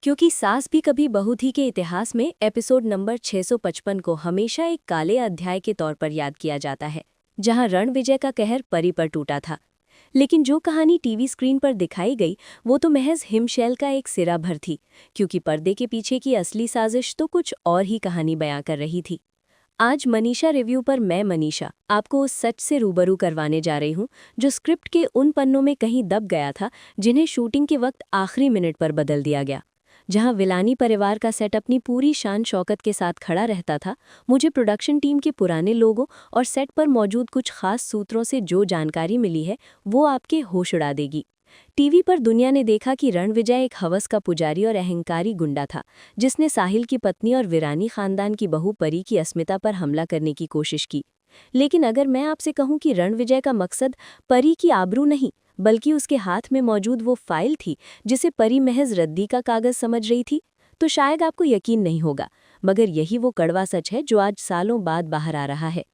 क्योंकि सास भी कभी बहू थी के इतिहास में एपिसोड नंबर 655 को हमेशा एक काले अध्याय के तौर पर याद किया जाता है, जहां रणविजय का कहर परी पर टूटा था। लेकिन जो कहानी टीवी स्क्रीन पर दिखाई गई वो तो महज हिमशैल का एक सिरा भर थी, क्योंकि पर्दे के पीछे की असली साजिश तो कुछ और ही कहानी बयां कर रही थी। आज मनीषा रिव्यू पर मैं मनीषा आपको उस सच से रूबरू करवाने जा रही हूं जो स्क्रिप्ट के उन पन्नों में कहीं दब गया था, जिन्हें शूटिंग के वक्त आखिरी मिनट पर बदल दिया गया। जहां विलानी परिवार का सेट अपनी पूरी शान शौकत के साथ खड़ा रहता था, मुझे प्रोडक्शन टीम के पुराने लोगों और सेट पर मौजूद कुछ खास सूत्रों से जो जानकारी मिली है वो आपके होश उड़ा देगी। टीवी पर दुनिया ने देखा कि रणविजय एक हवस का पुजारी और अहंकारी गुंडा था, जिसने साहिल की पत्नी और विरानी खानदान की बहू परी की अस्मिता पर हमला करने की कोशिश की। लेकिन अगर मैं आपसे कहूं कि रणविजय का मकसद परी की आबरू नहीं, बल्कि उसके हाथ में मौजूद वो फाइल थी जिसे परी महज रद्दी का कागज समझ रही थी, तो शायद आपको यकीन नहीं होगा, मगर यही वो कड़वा सच है जो आज सालों बाद बाहर आ रहा है।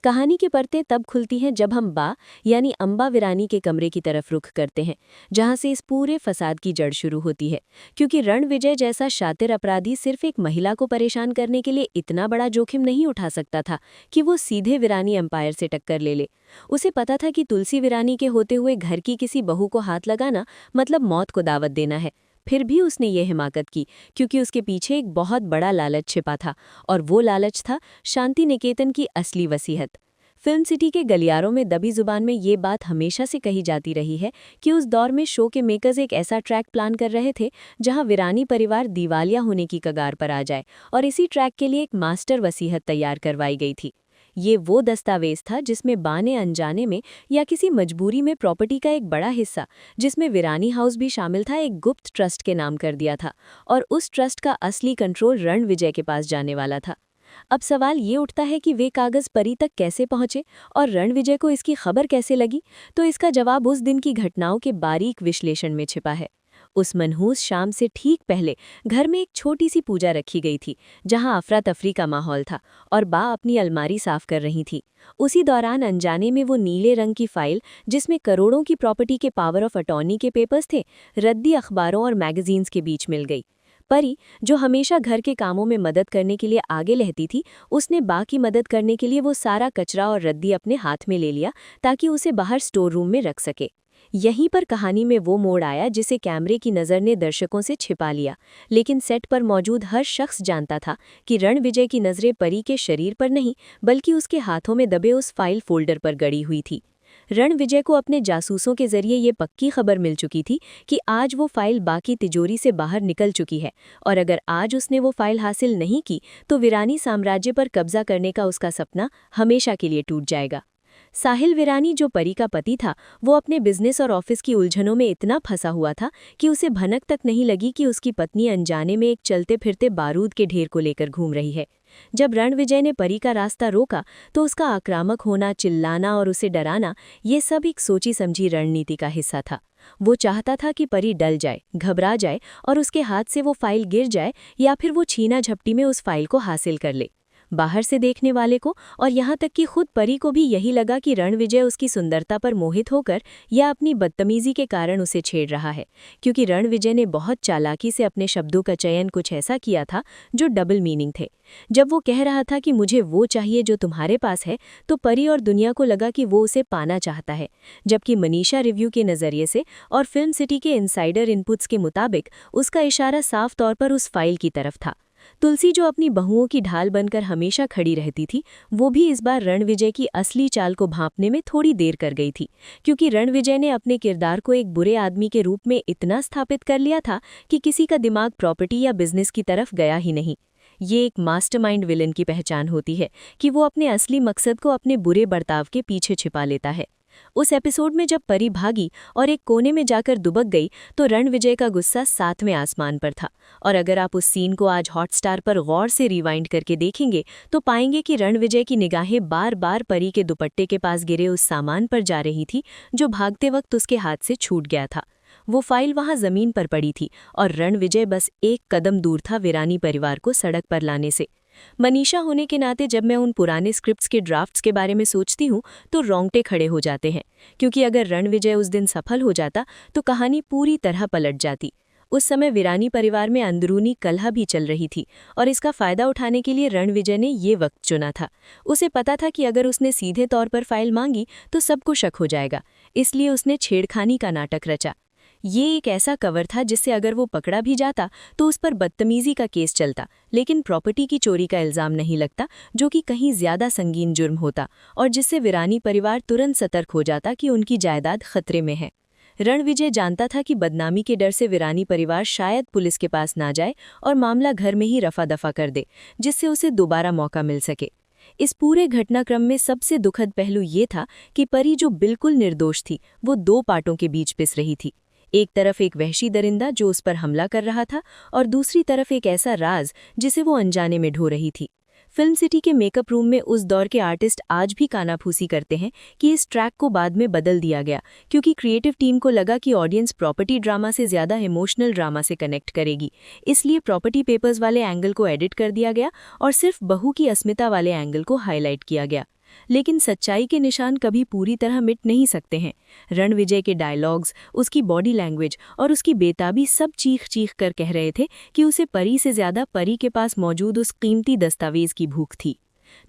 कहानी के परतें तब खुलती हैं जब हम यानी अम्बा विरानी के कमरे की तरफ रुख करते हैं, जहां से इस पूरे फसाद की जड़ शुरू होती है। क्योंकि रणविजय जैसा शातिर अपराधी सिर्फ एक महिला को परेशान करने के लिए इतना बड़ा जोखिम नहीं उठा सकता था कि वो सीधे विरानी एम्पायर से टक्कर ले ले। उसे पता था कि तुलसी विरानी के होते हुए घर की किसी बहू को हाथ लगाना मतलब मौत को दावत देना है। फिर भी उसने ये हिमाकत की, क्योंकि उसके पीछे एक बहुत बड़ा लालच छिपा था, और वो लालच था शांति निकेतन की असली वसीहत। फिल्म सिटी के गलियारों में दबी जुबान में ये बात हमेशा से कही जाती रही है कि उस दौर में शो के मेकर्स एक ऐसा ट्रैक प्लान कर रहे थे जहां विरानी परिवार दिवालिया होने की कगार पर आ जाए, और इसी ट्रैक के लिए एक मास्टर वसीहत तैयार करवाई गई थी। ये वो दस्तावेज था जिसमें बाने अनजाने में या किसी मजबूरी में प्रॉपर्टी का एक बड़ा हिस्सा, जिसमें विरानी हाउस भी शामिल था, एक गुप्त ट्रस्ट के नाम कर दिया था, और उस ट्रस्ट का असली कंट्रोल रणविजय के पास जाने वाला था। अब सवाल ये उठता है कि वे कागज परी तक कैसे पहुंचे और रणविजय को इसकी खबर कैसे लगी। तो इसका जवाब उस दिन की घटनाओं के बारीक विश्लेषण में छिपा है। उस मनहूस शाम से ठीक पहले घर में एक छोटी सी पूजा रखी गई थी, जहां अफरा तफरी का माहौल था और बा अपनी अलमारी साफ कर रही थी। उसी दौरान अनजाने में वो नीले रंग की फाइल, जिसमें करोड़ों की प्रॉपर्टी के पावर ऑफ अटॉर्नी के पेपर्स थे, रद्दी अखबारों और मैगजीन्स के बीच मिल गई। परी, जो हमेशा घर के कामों में मदद करने के लिए आगे रहती थी, उसने बा की मदद करने के लिए वो सारा कचरा और रद्दी अपने हाथ में ले लिया ताकि उसे बाहर स्टोर रूम में रख सके। यहीं पर कहानी में वो मोड़ आया जिसे कैमरे की नज़र ने दर्शकों से छिपा लिया, लेकिन सेट पर मौजूद हर शख्स जानता था कि रणविजय की नज़रें परी के शरीर पर नहीं, बल्कि उसके हाथों में दबे उस फाइल फोल्डर पर गड़ी हुई थी। रणविजय को अपने जासूसों के जरिए ये पक्की खबर मिल चुकी थी कि आज वो फाइल बाकी तिजोरी से बाहर निकल चुकी है, और अगर आज उसने वो फाइल हासिल नहीं की तो विरानी साम्राज्य पर कब्जा करने का उसका सपना हमेशा के लिए टूट जाएगा। साहिल विरानी, जो परी का पति था, वो अपने बिजनेस और ऑफिस की उलझनों में इतना फंसा हुआ था कि उसे भनक तक नहीं लगी कि उसकी पत्नी अनजाने में एक चलते फिरते बारूद के ढेर को लेकर घूम रही है। जब रणविजय ने परी का रास्ता रोका तो उसका आक्रामक होना, चिल्लाना और उसे डराना, ये सब एक सोची समझी रणनीति का हिस्सा था। वो चाहता था कि परी डल जाए, घबरा जाए और उसके हाथ से वो फाइल गिर जाए, या फिर वो छीना झपटी में उस फाइल को हासिल कर ले। बाहर से देखने वाले को और यहाँ तक कि खुद परी को भी यही लगा कि रणविजय उसकी सुंदरता पर मोहित होकर या अपनी बदतमीजी के कारण उसे छेड़ रहा है, क्योंकि रणविजय ने बहुत चालाकी से अपने शब्दों का चयन कुछ ऐसा किया था जो डबल मीनिंग थे। जब वो कह रहा था कि मुझे वो चाहिए जो तुम्हारे पास है, तो परी और दुनिया को लगा कि वो उसे पाना चाहता है, जबकि मनीषा रिव्यू के नज़रिए से और फिल्म सिटी के इनसाइडर इनपुट्स के मुताबिक उसका इशारा साफ तौर पर उस फाइल की तरफ था। तुलसी, जो अपनी बहुओं की ढाल बनकर हमेशा खड़ी रहती थी, वो भी इस बार रणविजय की असली चाल को भांपने में थोड़ी देर कर गई थी, क्योंकि रणविजय ने अपने किरदार को एक बुरे आदमी के रूप में इतना स्थापित कर लिया था कि किसी का दिमाग प्रॉपर्टी या बिजनेस की तरफ गया ही नहीं। ये एक मास्टरमाइंड विलन की पहचान होती है कि वो अपने असली मकसद को अपने बुरे बर्ताव के पीछे छिपा लेता है। उस एपिसोड में जब परी भागी और एक कोने में जाकर दुबक गई तो रणविजय का गुस्सा सातवें आसमान पर था, और अगर आप उस सीन को आज हॉटस्टार पर गौर से रिवाइंड करके देखेंगे तो पाएंगे कि रणविजय की निगाहें बार बार परी के दुपट्टे के पास गिरे उस सामान पर जा रही थी जो भागते वक्त उसके हाथ से छूट गया था। वो फाइल वहां जमीन पर पड़ी थी और रणविजय बस एक कदम दूर था विरानी परिवार को सड़क पर लाने से। मनीषा होने के नाते जब मैं उन पुराने स्क्रिप्ट्स के ड्राफ्ट्स के बारे में सोचती हूँ तो रोंगटे खड़े हो जाते हैं, क्योंकि अगर रणविजय उस दिन सफल हो जाता तो कहानी पूरी तरह पलट जाती। उस समय वीरानी परिवार में अंदरूनी कलह भी चल रही थी और इसका फायदा उठाने के लिए रणविजय ने ये वक्त चुना था। उसे पता था कि अगर उसने सीधे तौर पर फाइल मांगी तो सबको शक हो जाएगा, इसलिए उसने छेड़खानी का नाटक रचा। ये एक ऐसा कवर था जिससे अगर वो पकड़ा भी जाता तो उस पर बदतमीजी का केस चलता, लेकिन प्रॉपर्टी की चोरी का इल्जाम नहीं लगता, जो कि कहीं ज्यादा संगीन जुर्म होता और जिससे वीरानी परिवार तुरंत सतर्क हो जाता कि उनकी जायदाद खतरे में है। रणविजय जानता था कि बदनामी के डर से वीरानी परिवार शायद पुलिस के पास ना जाए और मामला घर में ही रफा दफा कर दे, जिससे उसे दोबारा मौका मिल सके। इस पूरे घटनाक्रम में सबसे दुखद पहलू ये था कि परी, जो बिल्कुल निर्दोष थी, वो दो पार्टों के बीच पिस रही थी। एक तरफ एक वहशी दरिंदा जो उस पर हमला कर रहा था और दूसरी तरफ एक ऐसा राज जिसे वो अनजाने में ढो रही थी। फिल्म सिटी के मेकअप रूम में उस दौर के आर्टिस्ट आज भी कानाफूसी करते हैं कि इस ट्रैक को बाद में बदल दिया गया, क्योंकि क्रिएटिव टीम को लगा कि ऑडियंस प्रॉपर्टी ड्रामा से ज़्यादा इमोशनल ड्रामा से कनेक्ट करेगी। इसलिए प्रॉपर्टी पेपर्स वाले एंगल को एडिट कर दिया गया और सिर्फ बहू की अस्मिता वाले एंगल को हाईलाइट किया गया। लेकिन सच्चाई के निशान कभी पूरी तरह मिट नहीं सकते हैं। रणविजय के डायलॉग्स, उसकी बॉडी लैंग्वेज और उसकी बेताबी सब चीख चीख कर कह रहे थे कि उसे परी से ज्यादा परी के पास मौजूद उस कीमती दस्तावेज की भूख थी।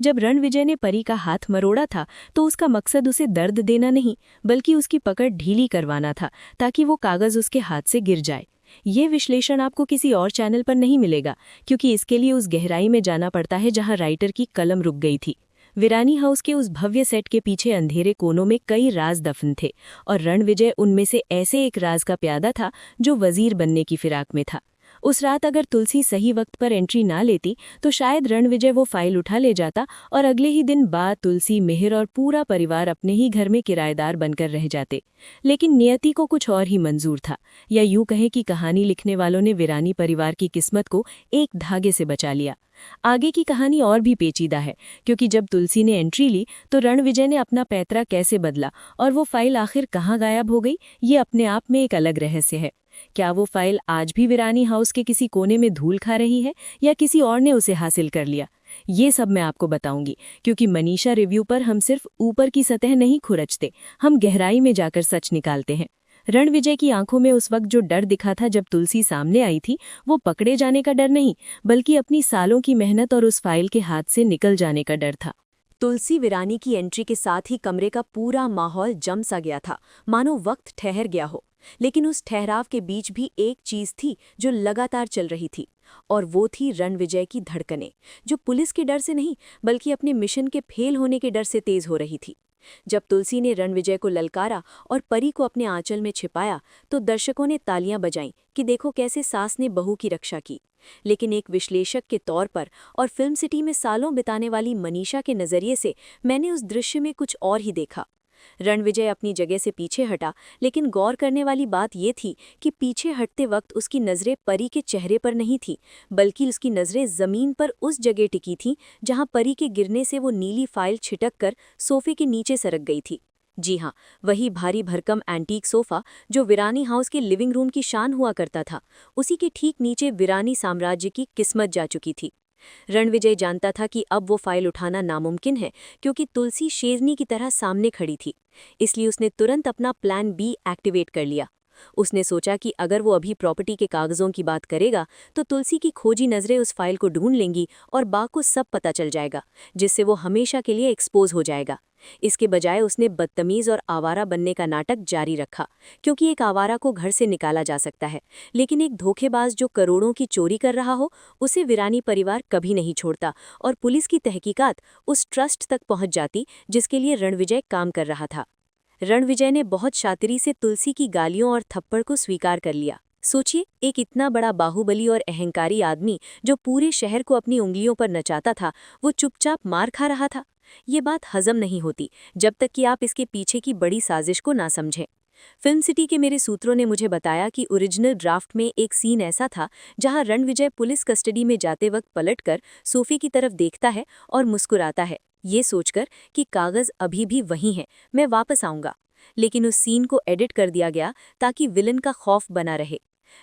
जब रणविजय ने परी का हाथ मरोड़ा था तो उसका मकसद उसे दर्द देना नहीं, बल्कि उसकी पकड़ ढीली करवाना था, ताकि वो कागज उसके हाथ से गिर जाए। ये विश्लेषण आपको किसी और चैनल पर नहीं मिलेगा, क्योंकि इसके लिए उस गहराई में जाना पड़ता है जहां राइटर की कलम रुक गई थी। वीरानी हाउस के उस भव्य सेट के पीछे अंधेरे कोनों में कई राज दफन थे और रणविजय उनमें से ऐसे एक राज का प्यादा था जो वजीर बनने की फिराक में था। उस रात अगर तुलसी सही वक्त पर एंट्री ना लेती तो शायद रणविजय वो फाइल उठा ले जाता और अगले ही दिन बाद तुलसी, मिहिर और पूरा परिवार अपने ही घर में किराएदार बनकर रह जाते। लेकिन नियति को कुछ और ही मंजूर था, या यूं कहें कि कहानी लिखने वालों ने वीरानी परिवार की किस्मत को एक धागे से बचा लिया। आगे की कहानी और भी पेचीदा है, क्योंकि जब तुलसी ने एंट्री ली तो रणविजय ने अपना पैतरा कैसे बदला और वो फाइल आखिर कहाँ गायब हो गई, ये अपने आप में एक अलग रहस्य है। क्या वो फाइल आज भी वीरानी हाउस के किसी कोने में धूल खा रही है या किसी और ने उसे हासिल कर लिया? ये सब मैं आपको बताऊंगी, क्योंकि मनीषा रिव्यू पर हम सिर्फ ऊपर की सतह नहीं खुरचते, हम गहराई में जाकर सच निकालते हैं। रणविजय की आंखों में उस वक्त जो डर दिखा था जब तुलसी सामने आई थी, वो पकड़े जाने का डर नहीं, बल्कि अपनी सालों की मेहनत और उस फाइल के हाथ से निकल जाने का डर था। तुलसी वीरानी की एंट्री के साथ ही कमरे का पूरा माहौल जम सा गया था, मानो वक्त ठहर गया हो। लेकिन उस ठहराव के बीच भी एक चीज थी जो लगातार चल रही थी, और वो थी रणविजय की धड़कनें, जो पुलिस के डर से नहीं बल्कि अपने मिशन के फेल होने के डर से तेज हो रही थी। जब तुलसी ने रणविजय को ललकारा और परी को अपने आंचल में छिपाया तो दर्शकों ने तालियां बजाईं कि देखो कैसे सास ने बहू की रक्षा की। लेकिन एक विश्लेषक के तौर पर और फिल्म सिटी में सालों बिताने वाली मनीषा के नज़रिए से मैंने उस दृश्य में कुछ और ही देखा। रणविजय अपनी जगह से पीछे हटा, लेकिन गौर करने वाली बात यह थी कि पीछे हटते वक्त उसकी नज़रें परी के चेहरे पर नहीं थीं, बल्कि उसकी नज़रें ज़मीन पर उस जगह टिकी थीं जहां परी के गिरने से वो नीली फाइल छिटक कर सोफे के नीचे सरक गई थी। जी हाँ, वही भारी भरकम एंटीक सोफा जो वीरानी हाउस के लिविंग रूम की शान हुआ करता था, उसी के ठीक नीचे वीरानी साम्राज्य की किस्मत जा चुकी थी। रणविजय जानता था कि अब वो फाइल उठाना नामुमकिन है, क्योंकि तुलसी शेरनी की तरह सामने खड़ी थी। इसलिए उसने तुरंत अपना प्लान बी एक्टिवेट कर लिया। उसने सोचा कि अगर वो अभी प्रॉपर्टी के कागजों की बात करेगा तो तुलसी की खोजी नज़रें उस फाइल को ढूंढ लेंगी और बा को सब पता चल जाएगा, जिससे वो हमेशा के लिए एक्सपोज हो जाएगा। इसके बजाय उसने बदतमीज और आवारा बनने का नाटक जारी रखा, क्योंकि एक आवारा को घर से निकाला जा सकता है, लेकिन एक धोखेबाज जो करोड़ों की चोरी कर रहा हो, उसे वीरानी परिवार कभी नहीं छोड़ता और पुलिस की तहकीकात उस ट्रस्ट तक पहुंच जाती जिसके लिए रणविजय काम कर रहा था। रणविजय ने बहुत शातिरी से तुलसी की गालियों और थप्पड़ को स्वीकार कर लिया। सोचिए, एक इतना बड़ा बाहुबली और अहंकारी आदमी जो पूरे शहर को अपनी उंगलियों पर नचाता था, वो चुपचाप मार खा रहा था। ये बात हजम नहीं होती जब तक कि आप इसके पीछे की बड़ी साजिश को ना समझें। फिल्म सिटी के मेरे सूत्रों ने मुझे बताया कि ओरिजिनल ड्राफ्ट में एक सीन ऐसा था जहां रणविजय पुलिस कस्टडी में जाते वक्त पलटकर सोफी की तरफ देखता है और मुस्कुराता है, ये सोचकर कि कागज अभी भी वही हैं, मैं वापस आऊंगा। लेकिन उस सीन को एडिट कर दिया गया ताकि विलन का खौफ बना रहे।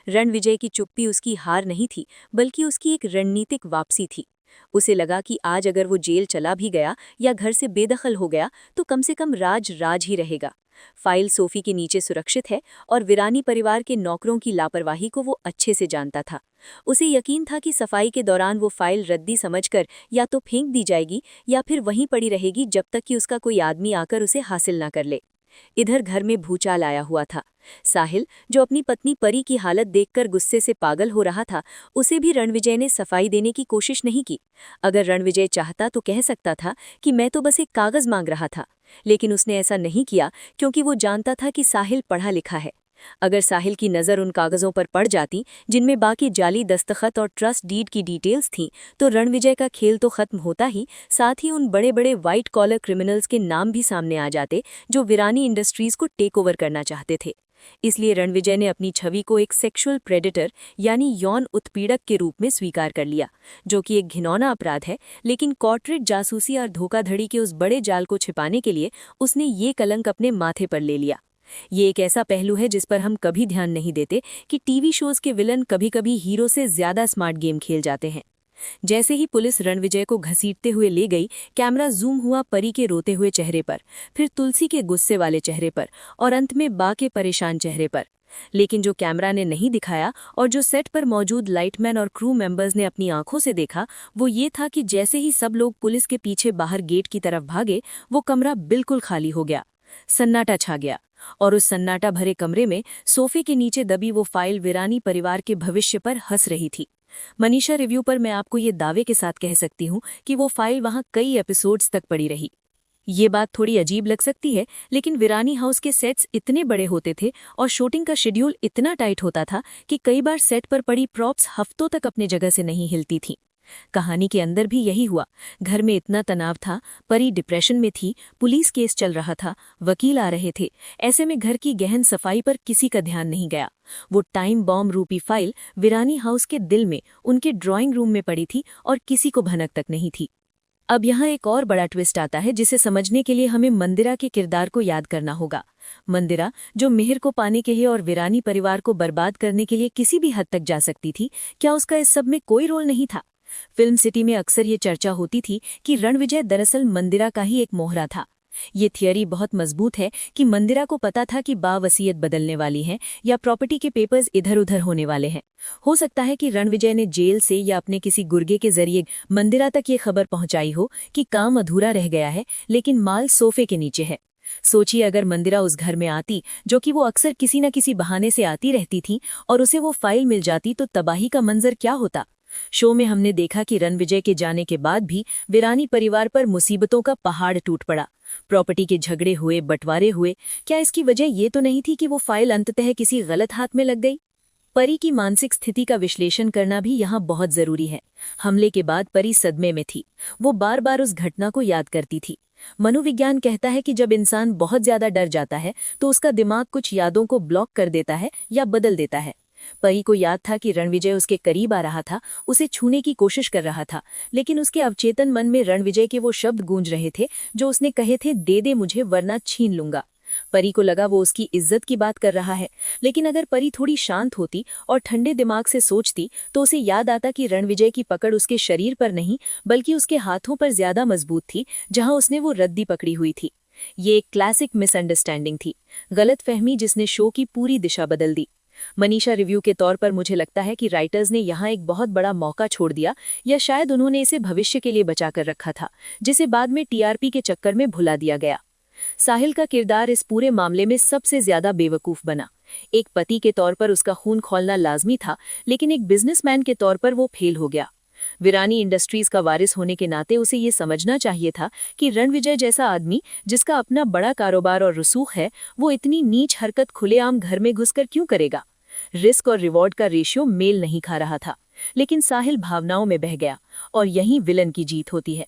रणविजय की चुप्पी उसकी हार नहीं थी, बल्कि उसकी एक रणनीतिक वापसी थी। उसे लगा कि आज अगर वो जेल चला भी गया या घर से बेदखल हो गया तो कम से कम राज राज ही रहेगा। फाइल सोफी के नीचे सुरक्षित है और वीरानी परिवार के नौकरों की लापरवाही को वो अच्छे से जानता था। उसे यकीन था कि सफाई के दौरान वो फाइल रद्दी समझकर या तो फेंक दी जाएगी या फिर वहीं पड़ी रहेगी जब तक कि उसका कोई आदमी आकर उसे हासिल ना कर ले। इधर घर में भूचाल आया हुआ था। साहिल, जो अपनी पत्नी परी की हालत देखकर गुस्से से पागल हो रहा था, उसे भी रणविजय ने सफाई देने की कोशिश नहीं की। अगर रणविजय चाहता तो कह सकता था कि मैं तो बस एक कागज मांग रहा था, लेकिन उसने ऐसा नहीं किया क्योंकि वो जानता था कि साहिल पढ़ा लिखा है। अगर साहिल की नज़र उन कागज़ों पर पड़ जाती जिनमें बाकी जाली दस्तखत और ट्रस्ट डीड की डिटेल्स थीं, तो रणविजय का खेल तो खत्म होता ही, साथ ही उन बड़े बड़े वाइट कॉलर क्रिमिनल्स के नाम भी सामने आ जाते जो वीरानी इंडस्ट्रीज को टेक ओवर करना चाहते थे। इसलिए रणविजय ने अपनी छवि को एक सेक्सुअल प्रेडेटर यानी यौन उत्पीड़क के रूप में स्वीकार कर लिया, जो कि एक घिनौना अपराध है। लेकिन कॉर्पोरेट जासूसी और धोखाधड़ी के उस बड़े जाल को छिपाने के लिए उसने ये कलंक अपने माथे पर ले लिया। ये एक ऐसा पहलू है जिस पर हम कभी ध्यान नहीं देते कि टीवी शोज के विलन कभी-कभी हीरो से ज्यादा स्मार्ट गेम खेल जाते हैं। जैसे ही पुलिस रणविजय को घसीटते हुए ले गई, कैमरा जूम हुआ परी के रोते हुए चेहरे पर, फिर तुलसी के गुस्से वाले चेहरे पर और अंत में बा के परेशान चेहरे पर। लेकिन जो कैमरा ने नहीं दिखाया और जो सेट पर मौजूद लाइटमैन और क्रू मेंबर्स ने अपनी आंखों से देखा, वो ये था कि जैसे ही सब लोग पुलिस के पीछे बाहर गेट की तरफ भागे, वो कमरा बिल्कुल खाली हो गया। सन्नाटा छा गया और उस सन्नाटा भरे कमरे में सोफे के नीचे दबी वो फाइल वीरानी परिवार के भविष्य पर हंस रही थी। मनीषा रिव्यू पर मैं आपको ये दावे के साथ कह सकती हूँ कि वो फाइल वहाँ कई एपिसोड्स तक पड़ी रही। ये बात थोड़ी अजीब लग सकती है, लेकिन वीरानी हाउस के सेट्स इतने बड़े होते थे और शूटिंग का शेड्यूल इतना टाइट होता था कि कई बार सेट पर पड़ी प्रॉप्स हफ्तों तक अपने जगह से नहीं हिलती थीं। कहानी के अंदर भी यही हुआ। घर में इतना तनाव था, परी डिप्रेशन में थी, पुलिस केस चल रहा था, वकील आ रहे थे। ऐसे में घर की गहन सफाई पर किसी का ध्यान नहीं गया। वो टाइम बॉम्ब रूपी फाइल वीरानी हाउस के दिल में उनके ड्राइंग रूम में पड़ी थी और किसी को भनक तक नहीं थी। अब यहाँ एक और बड़ा ट्विस्ट आता है जिसे समझने के लिए हमें मंदिरा के किरदार को याद करना होगा। मंदिरा, जो मिहिर को पाने के लिए और वीरानी परिवार को बर्बाद करने के लिए किसी भी हद तक जा सकती थी, क्या उसका इस सब में कोई रोल नहीं था? फिल्म सिटी में अक्सर ये चर्चा होती थी कि रणविजय दरअसल मंदिरा का ही एक मोहरा था। ये थियरी बहुत मजबूत है कि मंदिरा को पता था कि बा वसीयत बदलने वाली है या प्रॉपर्टी के पेपर्स इधर-उधर होने वाले हैं। हो सकता है कि रणविजय ने जेल से या अपने किसी गुर्गे के जरिए मंदिरा तक ये खबर पहुंचाई हो कि काम अधूरा रह गया है, लेकिन माल सोफे के नीचे है। सोचिए, अगर मंदिरा उस घर में आती, जो कि वो अक्सर किसी न किसी बहाने से आती रहती थी, और उसे वो फाइल मिल जाती, तो तबाही का मंजर क्या होता। शो में हमने देखा कि रणविजय के जाने के बाद भी वीरानी परिवार पर मुसीबतों का पहाड़ टूट पड़ा। प्रॉपर्टी के झगड़े हुए, बंटवारे हुए। क्या इसकी वजह ये तो नहीं थी कि वो फाइल अंततः किसी गलत हाथ में लग गई? परी की मानसिक स्थिति का विश्लेषण करना भी यहाँ बहुत जरूरी है। हमले के बाद परी सदमे में थी। वो बार बार उस घटना को याद करती थी। मनोविज्ञान कहता है कि जब इंसान बहुत ज्यादा डर जाता है तो उसका दिमाग कुछ यादों को ब्लॉक कर देता है या बदल देता है। परी को याद था कि रणविजय उसके करीब आ रहा था, उसे छूने की कोशिश कर रहा था, लेकिन उसके अवचेतन मन में रणविजय के वो शब्द गूंज रहे थे जो उसने कहे थे, दे दे मुझे वरना छीन लूंगा। परी को लगा वो उसकी इज्जत की बात कर रहा है, लेकिन अगर परी थोड़ी शांत होती और ठंडे दिमाग से सोचती तो उसे याद आता कि रणविजय की पकड़ उसके शरीर पर नहीं बल्कि उसके हाथों पर ज्यादा मजबूत थी, जहां उसने वो रद्दी पकड़ी हुई थी। ये एक क्लासिक मिसअंडरस्टैंडिंग थी, गलतफहमी जिसने शो की पूरी दिशा बदल दी। मनीषा रिव्यू के तौर पर मुझे लगता है कि राइटर्स ने यहाँ एक बहुत बड़ा मौका छोड़ दिया, या शायद उन्होंने इसे भविष्य के लिए बचाकर रखा था, जिसे बाद में टीआरपी के चक्कर में भुला दिया गया। साहिल का किरदार इस पूरे मामले में सबसे ज्यादा बेवकूफ बना। एक पति के तौर पर उसका खून खौलना लाजमी था, लेकिन एक बिजनेसमैन के तौर पर वो फेल हो गया। वीरानी इंडस्ट्रीज का वारिस होने के नाते उसे ये समझना चाहिए था कि रणविजय जैसा आदमी, जिसका अपना बड़ा कारोबार और रसूख है, वो इतनी नीच हरकत खुलेआम घर में घुसकर क्यों करेगा। रिस्क और रिवॉर्ड का रेशियो मेल नहीं खा रहा था, लेकिन साहिल भावनाओं में बह गया, और यहीं विलन की जीत होती है।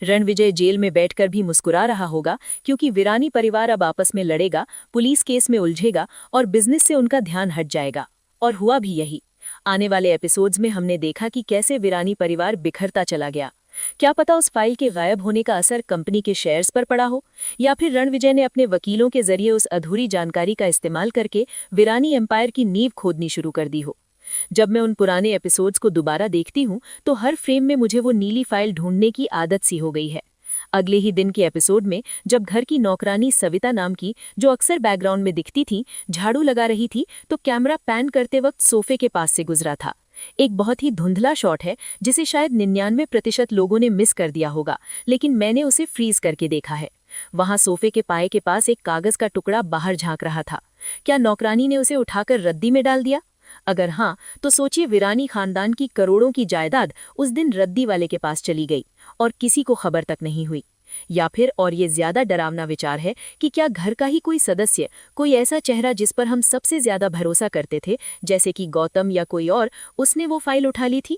रणविजय जेल में बैठकर भी मुस्कुरा रहा होगा, क्योंकि वीरानी परिवार अब आपस में लड़ेगा, पुलिस केस में उलझेगा और बिजनेस से उनका ध्यान हट जाएगा। और हुआ भी यही। आने वाले एपिसोड्स में हमने देखा कि कैसे वीरानी परिवार बिखरता चला गया। क्या पता उस फाइल के गायब होने का असर कंपनी के शेयर्स पर पड़ा हो, या फिर रणविजय ने अपने वकीलों के जरिए उस अधूरी जानकारी का इस्तेमाल करके वीरानी एम्पायर की नींव खोदनी शुरू कर दी हो। जब मैं उन पुराने एपिसोड्स को दोबारा देखती हूँ तो हर फ्रेम में मुझे वो नीली फाइल ढूंढने की आदत सी हो गई है। अगले ही दिन के एपिसोड में जब घर की नौकरानी सविता नाम की, जो अक्सर बैकग्राउंड में दिखती थी, झाड़ू लगा रही थी तो कैमरा पैन करते वक्त सोफे के पास से गुजरा था। एक बहुत ही धुंधला शॉट है जिसे शायद 99% लोगों ने मिस कर दिया होगा, लेकिन मैंने उसे फ्रीज करके देखा है। वहां सोफे के पाए के पास एक कागज का टुकड़ा बाहर झांक रहा था। क्या नौकरानी ने उसे उठाकर रद्दी में डाल दिया? अगर हाँ, तो सोचिए विरानी खानदान की करोड़ों की जायदाद उस दिन रद्दी वाले के पास चली गई और किसी को खबर तक नहीं हुई। या फिर और ये ज्यादा डरावना विचार है कि क्या घर का ही कोई सदस्य, कोई ऐसा चेहरा जिस पर हम सबसे ज्यादा भरोसा करते थे, जैसे कि गौतम या कोई और, उसने वो फाइल उठा ली थी?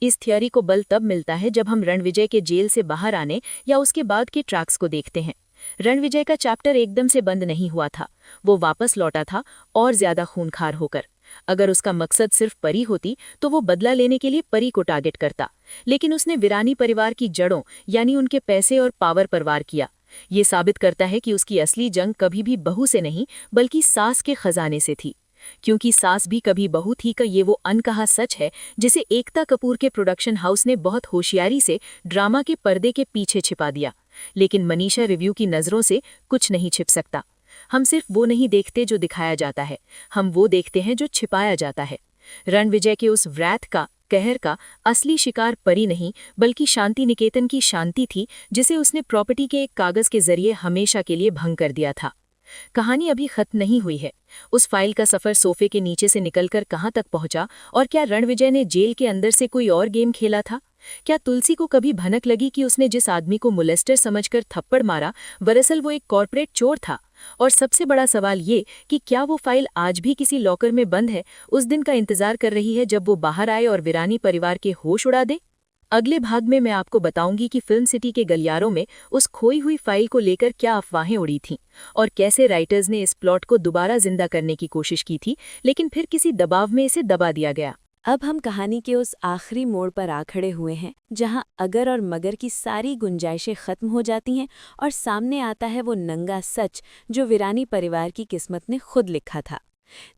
इस थियोरी को बल तब मिलता है जब हम रणविजय के जेल से बाहर आने या उसके बाद के ट्रैक्स को देखते हैं। रणविजय का चैप्टर एकदम से बंद नहीं हुआ था, वो वापस लौटा था और ज्यादा खूंखार होकर। अगर उसका मकसद सिर्फ परी होती तो वो बदला लेने के लिए परी को टारगेट करता, लेकिन उसने विरानी परिवार की जड़ों यानी उनके पैसे और पावर पर वार किया। ये साबित करता है कि उसकी असली जंग कभी भी बहू से नहीं बल्कि सास के खजाने से थी। क्योंकि सास भी कभी बहू थी का ये वो अनकहा सच है जिसे एकता कपूर के प्रोडक्शन हाउस ने बहुत होशियारी से ड्रामा के पर्दे के पीछे छिपा दिया। लेकिन मनीषा रिव्यू की नज़रों से कुछ नहीं छिप सकता। हम सिर्फ वो नहीं देखते जो दिखाया जाता है, हम वो देखते हैं जो छिपाया जाता है। रणविजय के उस व्रैथ का, कहर का असली शिकार परी नहीं बल्कि शांति निकेतन की शांति थी, जिसे उसने प्रॉपर्टी के एक कागज के जरिए हमेशा के लिए भंग कर दिया था। कहानी अभी खत्म नहीं हुई है। उस फाइल का सफर सोफे के नीचे से निकलकर कहां तक पहुंचा, और क्या रणविजय ने जेल के अंदर से कोई और गेम खेला था? क्या तुलसी को कभी भनक लगी कि उसने जिस आदमी को मोलेस्टर समझकर थप्पड़ मारा दरअसल वो एक कॉर्पोरेट चोर था? और सबसे बड़ा सवाल ये कि क्या वो फाइल आज भी किसी लॉकर में बंद है, उस दिन का इंतजार कर रही है जब वो बाहर आए और विरानी परिवार के होश उड़ा दे? अगले भाग में मैं आपको बताऊंगी कि फिल्म सिटी के गलियारों में उस खोई हुई फाइल को लेकर क्या अफवाहें उड़ी थीं और कैसे राइटर्स ने इस प्लॉट को दोबारा जिंदा करने की कोशिश की थी, लेकिन फिर किसी दबाव में इसे दबा दिया गया। अब हम कहानी के उस आखिरी मोड़ पर आ खड़े हुए हैं जहां अगर और मगर की सारी गुंजाइशें खत्म हो जाती हैं और सामने आता है वो नंगा सच जो विरानी परिवार की किस्मत ने खुद लिखा था।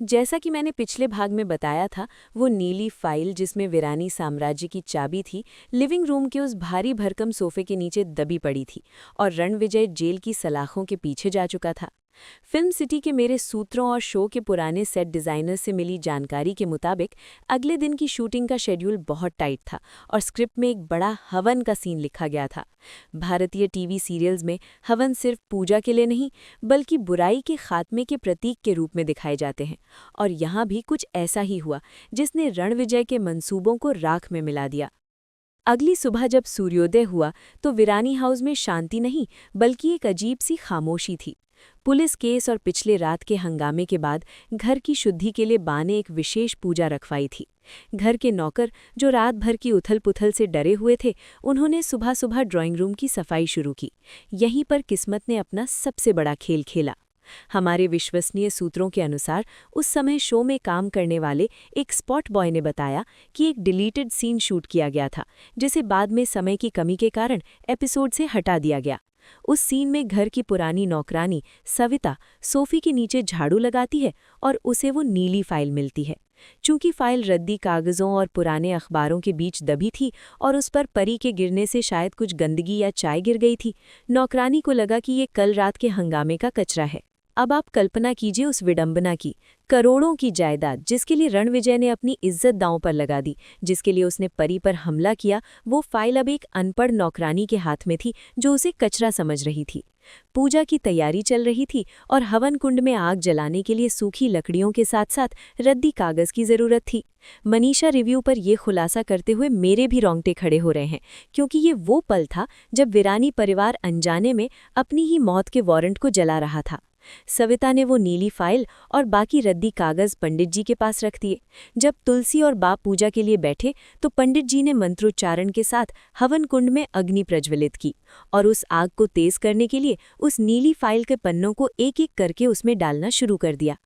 जैसा कि मैंने पिछले भाग में बताया था, वो नीली फाइल जिसमें विरानी साम्राज्य की चाबी थी, लिविंग रूम के उस भारी भरकम सोफे के नीचे दबी पड़ी थी और रणविजय जेल की सलाखों के पीछे जा चुका था। फिल्म सिटी के मेरे सूत्रों और शो के पुराने सेट डिज़ाइनर से मिली जानकारी के मुताबिक अगले दिन की शूटिंग का शेड्यूल बहुत टाइट था और स्क्रिप्ट में एक बड़ा हवन का सीन लिखा गया था। भारतीय टीवी सीरियल्स में हवन सिर्फ पूजा के लिए नहीं बल्कि बुराई के खात्मे के प्रतीक के रूप में दिखाए जाते हैं, और यहाँ भी कुछ ऐसा ही हुआ जिसने रणविजय के मंसूबों को राख में मिला दिया। अगली सुबह जब सूर्योदय हुआ तो विरानी हाउस में शांति नहीं बल्कि एक अजीब सी खामोशी थी। पुलिस केस और पिछले रात के हंगामे के बाद घर की शुद्धि के लिए बा ने एक विशेष पूजा रखवाई थी। घर के नौकर जो रात भर की उथल-पुथल से डरे हुए थे, उन्होंने सुबह सुबह ड्राइंग रूम की सफाई शुरू की। यहीं पर किस्मत ने अपना सबसे बड़ा खेल खेला। हमारे विश्वसनीय सूत्रों के अनुसार उस समय शो में काम करने वाले एक स्पॉट बॉय ने बताया कि एक डिलीटेड सीन शूट किया गया था, जिसे बाद में समय की कमी के कारण एपिसोड से हटा दिया गया। उस सीन में घर की पुरानी नौकरानी सविता सोफे के नीचे झाड़ू लगाती है और उसे वो नीली फाइल मिलती है। चूंकि फाइल रद्दी कागजों और पुराने अखबारों के बीच दबी थी और उस पर परी के गिरने से शायद कुछ गंदगी या चाय गिर गई थी, नौकरानी को लगा कि ये कल रात के हंगामे का कचरा है। अब आप कल्पना कीजिए उस विडंबना की, करोड़ों की जायदाद जिसके लिए रणविजय ने अपनी इज्जत दांव पर लगा दी, जिसके लिए उसने परी पर हमला किया, वो फाइल अब एक अनपढ़ नौकरानी के हाथ में थी जो उसे कचरा समझ रही थी। पूजा की तैयारी चल रही थी और हवन कुंड में आग जलाने के लिए सूखी लकड़ियों के साथ साथ रद्दी कागज की जरूरत थी। मनीषा रिव्यू पर यह खुलासा करते हुए मेरे भी रोंगटे खड़े हो रहे हैं, क्योंकि ये वो पल था जब विरानी परिवार अनजाने में अपनी ही मौत के वारंट को जला रहा था। सविता ने वो नीली फाइल और बाकी रद्दी कागज पंडित जी के पास रख दिए। जब तुलसी और बाप पूजा के लिए बैठे तो पंडित जी ने मंत्रोच्चारण के साथ हवन कुंड में अग्नि प्रज्वलित की और उस आग को तेज करने के लिए उस नीली फाइल के पन्नों को एक एक करके उसमें डालना शुरू कर दिया।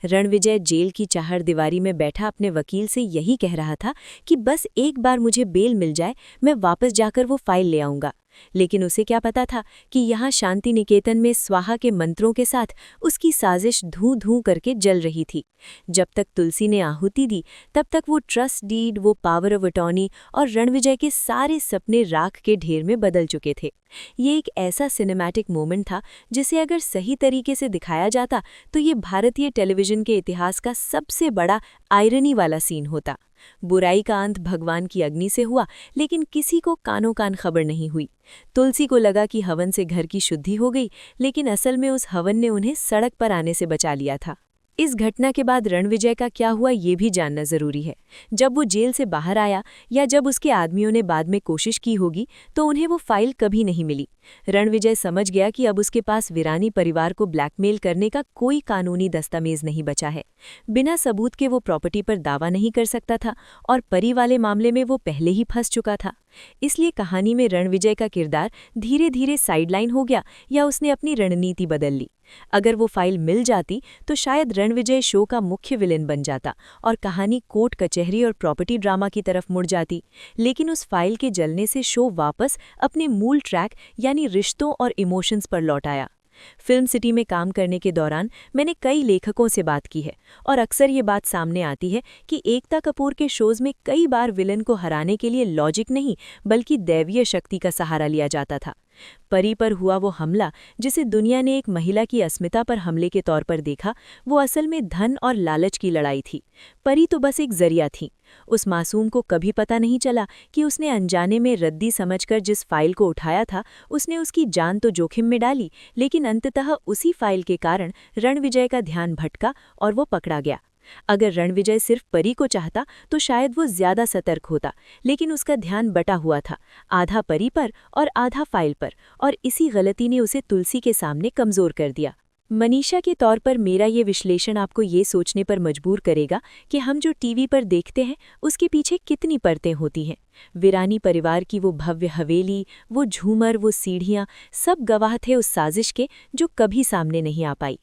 रणविजय जेल की चारदीवारी में बैठा अपने वकील से यही कह रहा था कि बस एक बार मुझे बेल मिल जाए, मैं वापस जाकर वो फाइल ले आऊंगा। लेकिन उसे क्या पता था कि यहाँ शांति निकेतन में स्वाहा के मंत्रों के साथ उसकी साजिश धूं धूं करके जल रही थी। जब तक तुलसी ने आहुति दी तब तक वो ट्रस्ट डीड, वो पावर ऑफ अटॉर्नी और रणविजय के सारे सपने राख के ढेर में बदल चुके थे। ये एक ऐसा सिनेमैटिक मोमेंट था जिसे अगर सही तरीके से दिखाया जाता तो ये भारतीय टेलीविजन के इतिहास का सबसे बड़ा आयरनी वाला सीन होता। बुराई का अंत भगवान की अग्नि से हुआ, लेकिन किसी को कानों कान खबर नहीं हुई। तुलसी को लगा कि हवन से घर की शुद्धि हो गई, लेकिन असल में उस हवन ने उन्हें सड़क पर आने से बचा लिया था। इस घटना के बाद रणविजय का क्या हुआ ये भी जानना जरूरी है। जब वो जेल से बाहर आया या जब उसके आदमियों ने बाद में कोशिश की होगी तो उन्हें वो फाइल कभी नहीं मिली। रणविजय समझ गया कि अब उसके पास वीरानी परिवार को ब्लैकमेल करने का कोई कानूनी दस्तावेज नहीं बचा है। बिना सबूत के वो प्रॉपर्टी पर दावा नहीं कर सकता था और परी वाले मामले में वो पहले ही फंस चुका था। इसलिए कहानी में रणविजय का किरदार धीरे धीरे साइडलाइन हो गया या उसने अपनी रणनीति बदल ली। अगर वो फाइल मिल जाती तो शायद रणविजय शो का मुख्य विलेन बन जाता और कहानी कोर्ट कचहरी और प्रॉपर्टी ड्रामा की तरफ मुड़ जाती। लेकिन उस फाइल के जलने से शो वापस अपने मूल ट्रैक यानी रिश्तों और इमोशंस पर लौट आया। फिल्म सिटी में काम करने के दौरान मैंने कई लेखकों से बात की है और अक्सर ये बात सामने आती है कि एकता कपूर के शोज में कई बार विलन को हराने के लिए लॉजिक नहीं बल्कि दैवीय शक्ति का सहारा लिया जाता था। परी पर हुआ वो हमला, जिसे दुनिया ने एक महिला की अस्मिता पर हमले के तौर पर देखा, वो असल में धन और लालच की लड़ाई थी। परी तो बस एक जरिया थी। उस मासूम को कभी पता नहीं चला कि उसने अनजाने में रद्दी समझकर जिस फाइल को उठाया था उसने उसकी जान तो जोखिम में डाली, लेकिन अंततः उसी फाइल के कारण रणविजय का ध्यान भटका और वो पकड़ा गया। अगर रणविजय सिर्फ परी को चाहता तो शायद वो ज्यादा सतर्क होता, लेकिन उसका ध्यान बटा हुआ था, आधा परी पर और आधा फाइल पर, और इसी गलती ने उसे तुलसी के सामने कमजोर कर दिया। मनीषा के तौर पर मेरा ये विश्लेषण आपको ये सोचने पर मजबूर करेगा कि हम जो टीवी पर देखते हैं उसके पीछे कितनी परतें होती हैं। वीरानी परिवार की वो भव्य हवेली, वो झूमर, वो सीढ़ियाँ, सब गवाह थे उस साजिश के जो कभी सामने नहीं आ पाई।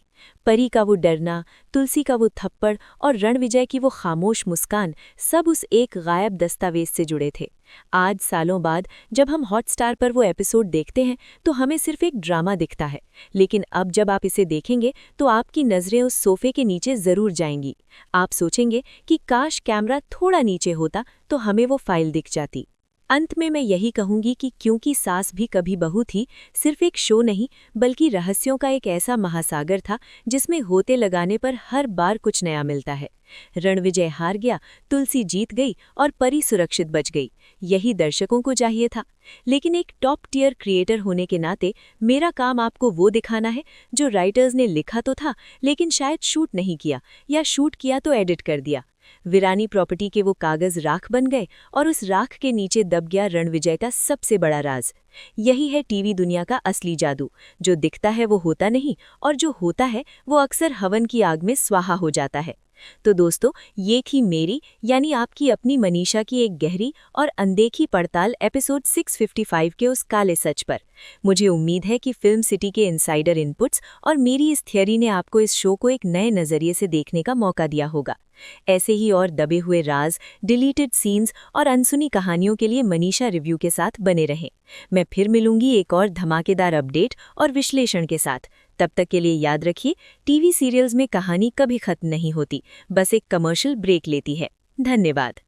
परी का वो डरना, तुलसी का वो थप्पड़ और रणविजय की वो खामोश मुस्कान, सब उस एक गायब दस्तावेज से जुड़े थे। आज सालों बाद जब हम हॉटस्टार पर वो एपिसोड देखते हैं तो हमें सिर्फ एक ड्रामा दिखता है, लेकिन अब जब आप इसे देखेंगे तो आपकी नज़रें उस सोफे के नीचे ज़रूर जाएंगी। आप सोचेंगे कि काश कैमरा थोड़ा नीचे होता तो हमें वो फाइल दिख जाती। अंत में मैं यही कहूंगी कि क्योंकि सास भी कभी बहू थी सिर्फ एक शो नहीं बल्कि रहस्यों का एक ऐसा महासागर था जिसमें होते लगाने पर हर बार कुछ नया मिलता है। रणविजय हार गया, तुलसी जीत गई और परी सुरक्षित बच गई। यही दर्शकों को चाहिए था। लेकिन एक टॉप टियर क्रिएटर होने के नाते मेरा काम आपको वो दिखाना है जो राइटर्स ने लिखा तो था लेकिन शायद शूट नहीं किया, या शूट किया तो एडिट कर दिया। वीरानी प्रॉपर्टी के वो कागज राख बन गए और उस राख के नीचे दब गया रणविजय का सबसे बड़ा राज। यही है टीवी दुनिया का असली जादू। जो दिखता है वो होता नहीं, और जो होता है वो अक्सर हवन की आग में स्वाहा हो जाता है। तो दोस्तों, ये थी मेरी यानी आपकी अपनी मनीषा की एक गहरी और अनदेखी पड़ताल एपिसोड 655 के उस काले सच पर। मुझे उम्मीद है कि फिल्म सिटी के इनसाइडर इनपुट्स और मेरी इस थियरी ने आपको इस शो को एक नए नज़रिए से देखने का मौका दिया होगा। ऐसे ही और दबे हुए राज, डिलीटेड सीन्स और अनसुनी कहानियों के लिए मनीषा रिव्यू के साथ बने रहें। मैं फिर मिलूंगी एक और धमाकेदार अपडेट और विश्लेषण के साथ। तब तक के लिए याद रखिए, टीवी सीरियल्स में कहानी कभी खत्म नहीं होती, बस एक कमर्शियल ब्रेक लेती है। धन्यवाद।